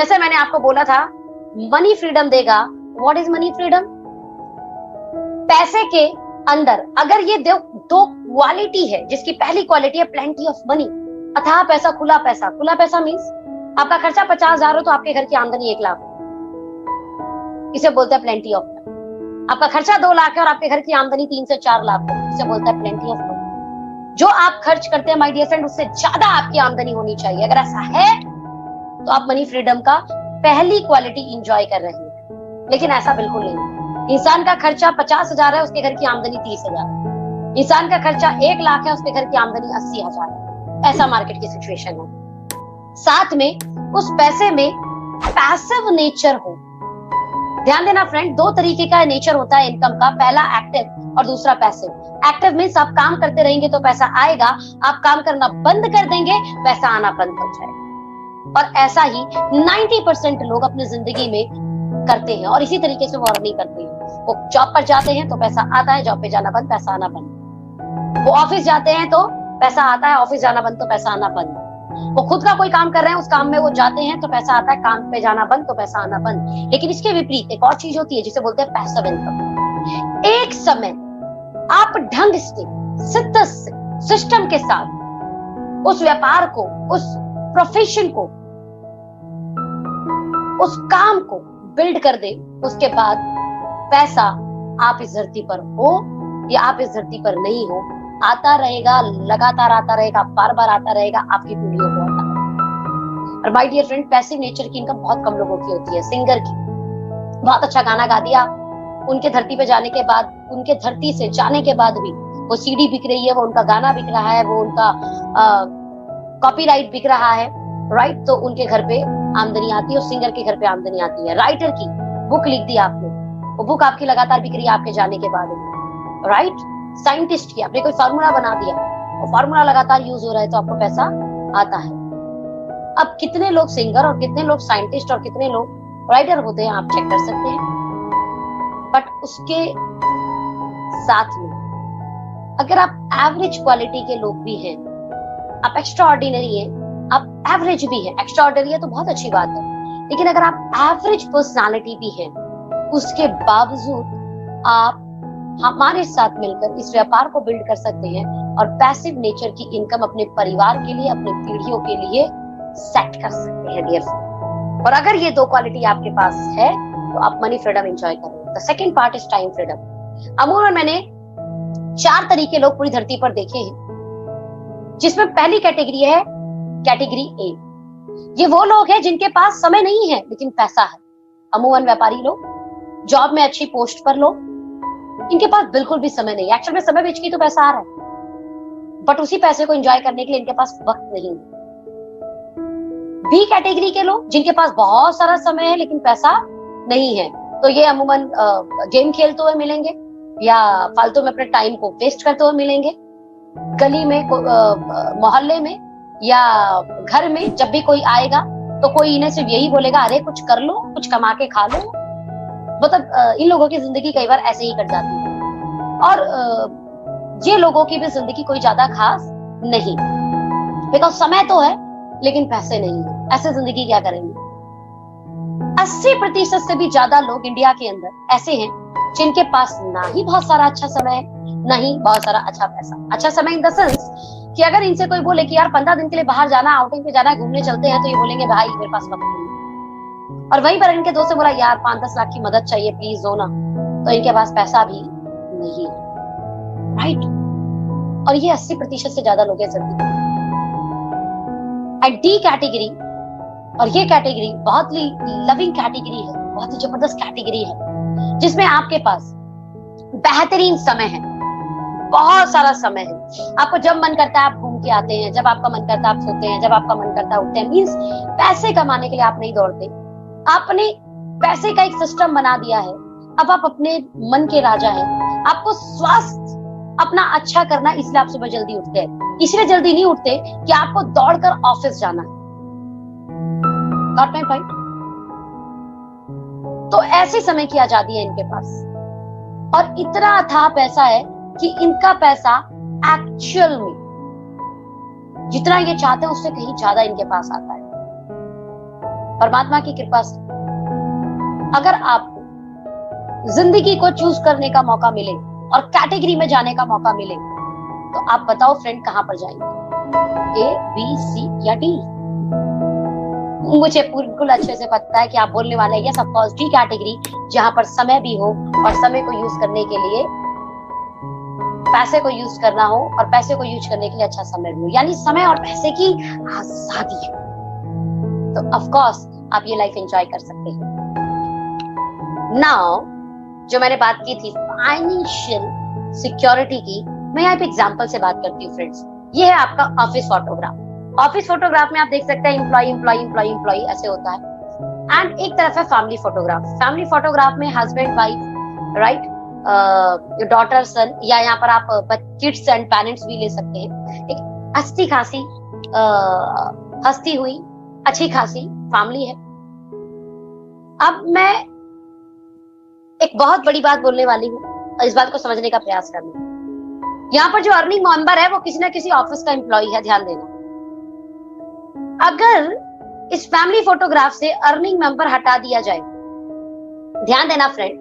जैसे मैंने आपको बोला था मनी फ्रीडम देगा। What is money freedom? पैसे के अंदर अगर ये दो क्वालिटी है, जिसकी पहली क्वालिटी है प्लेंटी ऑफ मनी, अथाह पैसा, खुला पैसा। खुला पैसा मीन्स आपका खर्चा 50,000 हो तो आपके घर की आमदनी 1 लाख, इसे बोलते हैं प्लेंटी ऑफ मनी। आपका खर्चा 2 लाख है और आपके घर की आमदनी 3 से 4 लाख हो, इसे बोलते हैं प्लेंटी ऑफ मनी। जो आप खर्च करते हैं माय डियर फ्रेंड, उससे ज्यादा आपकी आमदनी होनी चाहिए। अगर ऐसा है तो आप मनी फ्रीडम का पहली क्वालिटी इंजॉय कर रहे हैं, लेकिन ऐसा बिल्कुल नहीं। इंसान का खर्चा 50,000 है, उसके घर की आमदनी 30,000। इंसान का खर्चा 1 लाख है, उसके घर की आमदनी 80,000 है। ऐसा मार्केट की सिचुएशन है। साथ में उस पैसे में पैसिव नेचर हो। ध्यान देना फ्रेंड, 2 तरीके का नेचर होता है इनकम का, पहला एक्टिव और दूसरा पैसिव। एक्टिव मीन्स आप काम करते रहेंगे तो पैसा आएगा, आप काम करना बंद कर देंगे पैसा आना बंद हो जाएगा। और ऐसा ही 90% लोग अपनी जिंदगी में करते हैं और इसी तरीके से वो अर्निंग करते हैं। वो जॉब पर जाते हैं तो पैसा आता है, जॉब पे जाना बंद, पैसा आना बंद। वो ऑफिस जाते हैं तो पैसा आता है, ऑफिस जाना बंद तो पैसा आना बंद। वो खुद का कोई काम कर रहे हैं, उस काम में वो जाते हैं तो पैसा आता है, काम पे जाना बंद तो पैसा आना बंद। लेकिन इसके विपरीत एक और चीज होती है जिसे बोलते हैं पैसिव इनकम। एक समय आप ढंग से, शिद्दत से, सिस्टम के साथ उस व्यापार को, उस प्रोफेशन को, उस काम को बिल्ड कर दे, उसके बाद पैसा आप इस धरती पर हो या आप इस धरती पर नहीं हो, आता रहेगा, लगातार आता रहेगा, बार बार आता रहेगा, आपकी पीढ़ियों को आता रहेगा। और my dear friend, passive nature की इनकम बहुत कम लोगों की होती है। सिंगर की बहुत अच्छा गाना गा दिया, उनके धरती पे जाने के बाद, उनके धरती से जाने के बाद भी वो सीडी बिक रही है, वो उनका गाना बिक रहा है, वो उनका कॉपीराइट बिक रहा है, राइट? तो उनके घर पे आमदनी आती है, उस सिंगर के घर पे आमदनी आती है। राइटर की बुक लिख दी आपने, वो बुक आपकी लगातार बिक रही है आपके जाने के बाद, राइट? साइंटिस्ट की आपने कोई फार्मूला बना दिया, वो फार्मूला लगातार यूज हो रहा है तो आपको पैसा आता है। अब कितने लोग सिंगर और कितने लोग साइंटिस्ट और कितने लोग राइटर होते हैं आप चेक कर सकते हैं। बट उसके साथ में अगर आप एवरेज क्वालिटी के लोग भी हैं, आप एक्स्ट्रा ऑर्डिनरी हैं, आप एवरेज भी हैं, एक्स्ट्रा ऑर्डिनरी है तो बहुत अच्छी बात है, लेकिन अगर आप एवरेज पर्सनालिटी भी हैं, उसके बावजूद आप हमारे साथ मिलकर इस व्यापार को बिल्ड कर सकते हैं और पैसिव नेचर की इनकम अपने परिवार के लिए, अपने पीढ़ियों के लिए सेट कर सकते हैं डियर फ्रेंड। और अगर ये 2 क्वालिटी आपके पास है तो आप मनी फ्रीडम एंजॉय करेंगे। The second part is time freedom. अमूमन मैंने 4 तरीके लोग पूरी धरती पर देखे हैं, जिसमें पहली कैटेगरी है कैटेगरी ए। ये वो लोग हैं जिनके पास समय नहीं है लेकिन पैसा है। अमूमन व्यापारी लोग, जॉब में अच्छी पोस्ट पर लोग, इनके पास बिल्कुल भी समय नहीं। एक्चुअल में समय बेच के तो पैसा आ रहा है, बट उसी पैसे को एंजॉय करने के लिए इनके पास वक्त नहीं है। बी कैटेगरी के लोग जिनके पास बहुत सारा समय है लेकिन पैसा नहीं है, तो ये अमूमन गेम खेलते हुए मिलेंगे या फालतू में अपने टाइम को वेस्ट करते हुए मिलेंगे। गली में, मोहल्ले में या घर में जब भी कोई आएगा तो कोई इन्हें सिर्फ यही बोलेगा, अरे कुछ कर लो, कुछ कमा के खा लो। मतलब इन लोगों की जिंदगी कई बार ऐसे ही कट जाती है और ये लोगों की भी जिंदगी कोई ज्यादा खास नहीं, बिकॉज समय तो है लेकिन पैसे नहीं है। ऐसे जिंदगी क्या करेंगे? 80% से भी ज्यादा लोग इंडिया के अंदर ऐसे हैं जिनके पास ना ही बहुत सारा अच्छा समय है, ना ही बहुत सारा अच्छा पैसा। अच्छा समय इन द सेंस कि अगर इनसे कोई बोले कि यार 15 दिन के लिए बाहर जाना, आउटिंग पे जाना है, घूमने चलते हैं, तो ये बोलेंगे भाई मेरे पास वक्त नहीं। और वहीं पर इनके दोस्त से बोला यार 5-10 लाख की मदद चाहिए प्लीज दो ना, तो इनके पास पैसा भी नहीं है, राइट? और ये 80% से ज्यादा लोग हैं जिंदगी। एंड डी कैटेगरी, और ये कैटेगरी बहुत ही लविंग कैटेगरी है, बहुत ही जबरदस्त कैटेगरी है, जिसमें आपके पास बेहतरीन समय है, बहुत सारा समय है। आपको जब मन करता है आप घूम के आते हैं, जब आपका मन करता है आप सोते हैं, जब आपका मन करता है उठते हैं। मींस पैसे कमाने के लिए आप नहीं दौड़ते, आपने पैसे का एक सिस्टम बना दिया है। अब आप अपने मन के राजा हैं। आपको स्वास्थ्य अपना अच्छा करना, इसलिए आप सुबह जल्दी उठते हैं। इसलिए जल्दी नहीं उठते कि आपको दौड़कर ऑफिस जाना है। Got my point? तो ऐसे समय की आजादी है इनके पास, और इतना अथाह पैसा है कि इनका पैसा एक्चुअल में जितना ये चाहते हैं उससे कहीं ज्यादा इनके पास आता है। परमात्मा की कृपा से अगर आपको जिंदगी को चूज करने का मौका मिले और कैटेगरी में जाने का मौका मिले, तो आप बताओ फ्रेंड कहां पर जाएंगे? ए, बी, सी या डी? मुझे बिल्कुल अच्छे से पता है कि आप बोलने वाले हैं yes of course D category, जहां पर समय भी हो और समय को यूज करने के लिए पैसे को यूज करना हो और पैसे को यूज करने के लिए अच्छा समय भी हो, यानी समय और पैसे की आजादी हो, तो ऑफ कोर्स आप ये लाइफ एंजॉय कर सकते हैं। नाउ जो मैंने बात की थी फाइनेंशियल सिक्योरिटी की, मैं यहाँ पे एग्जांपल से बात करती हूँ फ्रेंड्स। ये है आपका ऑफिस फोटोग्राफ। ऑफिस फोटोग्राफ में आप देख सकते हैं एम्प्लॉय ऐसे होता है। एंड एक तरफ है फैमिली फोटोग्राफ। फैमिली फोटोग्राफ में हस्बैंड वाइफ, राइट, डॉटर सन, या यहाँ पर आप किड्स एंड पेरेंट्स भी ले सकते हैं। एक हंसती खासी हंसती हुई अच्छी खासी फैमिली है। अब मैं एक बहुत बड़ी बात बोलने वाली हूँ और इस बात को समझने का प्रयास करना। यहाँ पर जो अर्निंग मेंबर है वो किसी ना किसी ऑफिस का एम्प्लॉय है, ध्यान देना। अगर इस फैमिली फोटोग्राफ से अर्निंग मेंबर हटा दिया जाए, ध्यान देना फ्रेंड,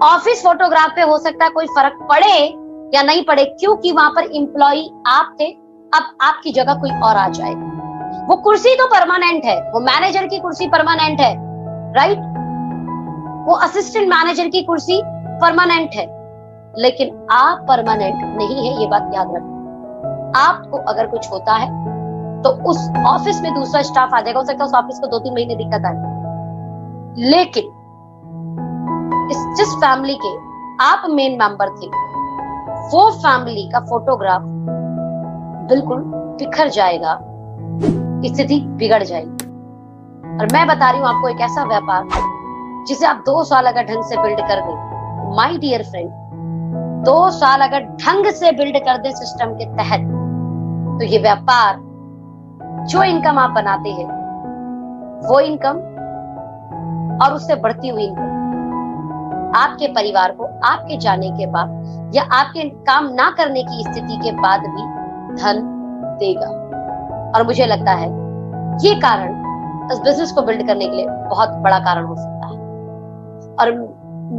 ऑफिस फोटोग्राफ पे हो सकता है कोई फर्क पड़े या नहीं पड़े, क्योंकि वहां पर एम्प्लॉय आप थे, अब आपकी जगह कोई और आ जाए। वो कुर्सी तो परमानेंट है, वो मैनेजर की कुर्सी परमानेंट है, राइट, वो असिस्टेंट मैनेजर की कुर्सी परमानेंट है, लेकिन आप परमानेंट नहीं है, ये बात याद रखना। आपको अगर कुछ होता है तो उस ऑफिस में दूसरा स्टाफ आ जाएगा, हो सकता है उस ऑफिस को 2-3 महीने दिक्कत आए, लेकिन जिस फैमिली के आप मेन मेंबर थे, वो फैमिली का फोटोग्राफ बिल्कुल बिखर जाएगा, स्थिति बिगड़ जाएगी। और मैं बता रही हूं आपको एक ऐसा व्यापार जिसे आप 2 साल अगर ढंग से बिल्ड कर दें, माय डियर फ्रेंड, 2 साल अगर ढंग से बिल्ड कर दे सिस्टम के तहत, तो ये व्यापार जो इनकम आप बनाते हैं वो इनकम और उससे बढ़ती हुई इनकम आपके परिवार को आपके जाने के बाद या आपके काम ना करने की स्थिति के बाद भी धन देगा। और मुझे लगता है ये कारण इस बिजनेस को बिल्ड करने के लिए बहुत बड़ा कारण हो सकता है। और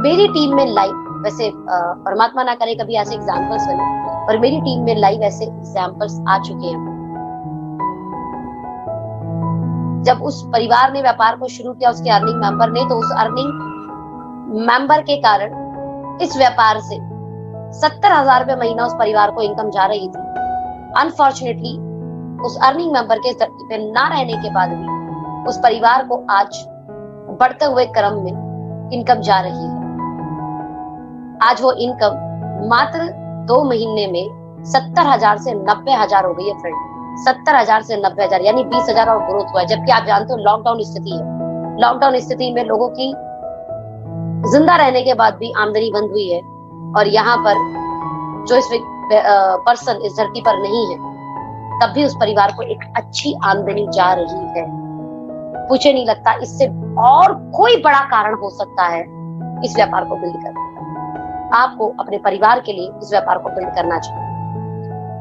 मेरी टीम में लाइव, वैसे परमात्मा ना करे कभी ऐसे एग्जाम्पल्स बने, पर मेरी टीम में लाइव ऐसे एग्जाम्पल्स आ चुके हैं। जब उस परिवार ने व्यापार को शुरू किया, उसके अर्निंग मेंबर ने, तो उस अर्निंग मेंबर के कारण इस व्यापार से 70,000 रुपए महीना उस परिवार को इनकम जा रही थी। अनफॉर्चुनेटली उस अर्निंग मेंबर के धरती पे ना रहने के बाद भी उस परिवार को आज बढ़ते हुए क्रम में इनकम जा रही है। आज वो इनकम मात्र 2 महीने में 70,000 से 90,000 हो गई है फ्रेंड। 70,000 से 90,000 यानी 20,000 और ग्रोथ हुआ है। जबकि आप जानते हो लॉकडाउन स्थिति है, लॉकडाउन स्थिति में लोगों की जिंदा रहने के बाद भी आमदनी बंद हुई है, और यहाँ पर जो इस पर्सन इस धरती पर नहीं है, तब भी उस परिवार को एक अच्छी आमदनी जा रही है। मुझे नहीं लगता इससे और कोई बड़ा कारण हो सकता है इस व्यापार को बिल्ड करने का। आपको अपने परिवार के लिए इस व्यापार को बिल्ड करना चाहिए।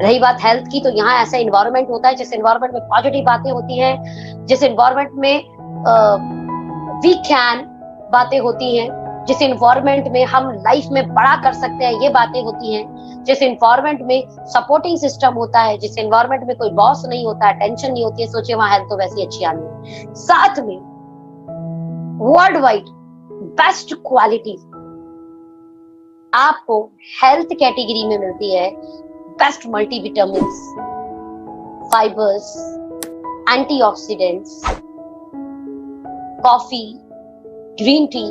रही बात हेल्थ की, तो यहाँ ऐसा एनवायरनमेंट होता है जिस एनवायरनमेंट में पॉजिटिव बातें होती हैं, जिस एनवायरनमेंट में वी कैन बातें होती हैं, जिस एनवायरनमेंट में हम लाइफ में बड़ा कर सकते हैं ये बातें होती हैं, जिस एनवायरनमेंट में सपोर्टिंग सिस्टम होता है, जिस एनवायरनमेंट में कोई बॉस नहीं होता है, टेंशन नहीं होती है, सोचिए वहां हेल्थ तो वैसी अच्छी आनी है। साथ में वर्ल्ड वाइड बेस्ट क्वालिटी आपको हेल्थ कैटेगरी में मिलती है। Best multivitamins, fibres, antioxidants, coffee, green tea,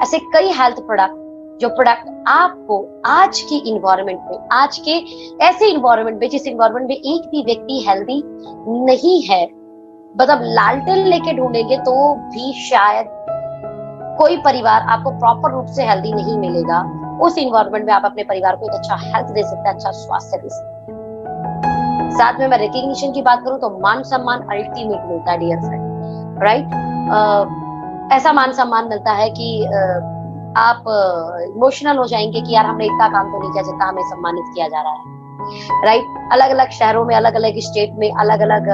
ऐसे कई हेल्थ प्रोडक्ट, जो प्रोडक्ट आपको आज की इन्वायरमेंट में, आज के ऐसे इन्वायरमेंट में जिस इन्वायरमेंट में एक भी व्यक्ति हेल्दी नहीं है, मतलब लालटेन लेके ढूंढेंगे तो भी शायद कोई परिवार आपको प्रॉपर रूप से हेल्दी नहीं मिलेगा। उस इन्वायरमेंट में आप अपने परिवार को एक अच्छा हेल्थ दे सकते हैं, अच्छा स्वास्थ्य दे सकते हैं। साथ में मैं रिकग्निशन की बात करूं तो मान सम्मान अल्टीमेट मिलता है डियर फ्रेंड, राइट। ऐसा मान सम्मान मिलता है कि आप इमोशनल हो जाएंगे कि यार हमने इतना काम तो नहीं किया जितना हमें सम्मानित किया जा रहा है, राइट। अलग अलग शहरों में, अलग अलग स्टेट में अलग अलग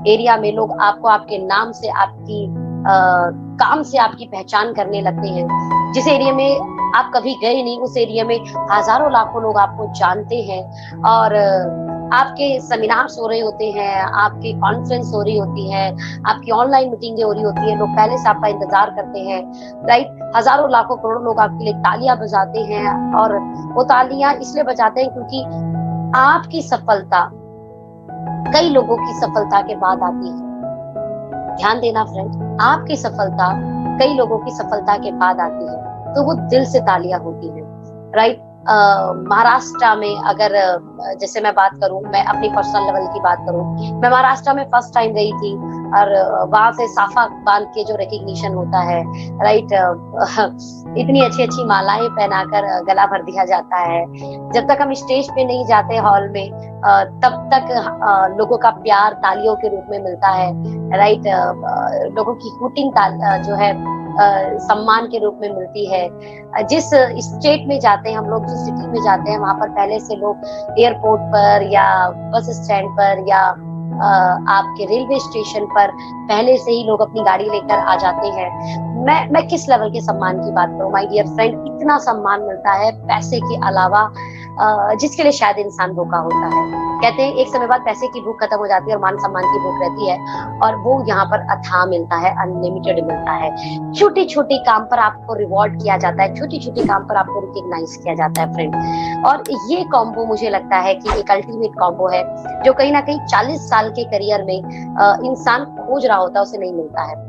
एरिया में लोग आपको आपके नाम से, आपकी काम से आपकी पहचान करने लगते हैं। जिस एरिया में आप कभी गए नहीं, उस एरिया में हजारों लाखों लोग आपको जानते हैं, और आपके सेमिनार्स हो रहे होते हैं, आपकी कॉन्फ्रेंस हो रही होती है, आपकी ऑनलाइन मीटिंगें हो रही होती है, लोग पहले से आपका इंतजार करते हैं, राइट। हजारों लाखों करोड़ों लोग आपके लिए तालियां बजाते हैं, और वो तालियां इसलिए बजाते हैं क्योंकि आपकी सफलता कई लोगों की सफलता के बाद आती है। ध्यान देना फ्रेंड, आपकी सफलता कई लोगों की सफलता के बाद आती है, तो वो दिल से तालियां होती है, राइट। महाराष्ट्र में अगर जैसे मैं बात करूं, मैं अपनी पर्सनल लेवल की बात करूं, मैं महाराष्ट्र में फर्स्ट टाइम गई थी, और वहां से साफा बांध के जो रिकग्निशन होता है, राइट, इतनी अच्छी अच्छी मालाएं पहनाकर गला भर दिया जाता है। जब तक हम स्टेज पे नहीं जाते हॉल में, तब तक लोगों का प्यार तालियों के रूप में मिलता है, राइट। लोगों की हूटिंग जो है सम्मान के रूप में मिलती है। जिस स्टेट में जाते हैं हम लोग, जिस सिटी में जाते हैं, वहां पर पहले से लोग एयरपोर्ट पर या बस स्टैंड पर या आपके रेलवे स्टेशन पर पहले से ही लोग अपनी गाड़ी लेकर आ जाते हैं। मैं किस लेवल के सम्मान की बात करूं माय डियर फ्रेंड, इतना सम्मान मिलता है पैसे के अलावा, जिसके लिए शायद इंसान भूखा होता है। कहते हैं एक समय बाद पैसे की भूख खत्म हो जाती है और मान सम्मान की भूख रहती है, और वो यहाँ पर अथाह मिलता है, अनलिमिटेड मिलता है। छोटी छोटी काम पर आपको रिवॉर्ड किया जाता है, छोटी छोटी काम पर आपको रिकॉग्नाइज किया जाता है फ्रेंड। और ये कॉम्बो मुझे लगता है कि एक अल्टीमेट कॉम्बो है, जो कहीं ना कहीं 40 साल के करियर में इंसान खोज रहा होता है, उसे नहीं मिलता है।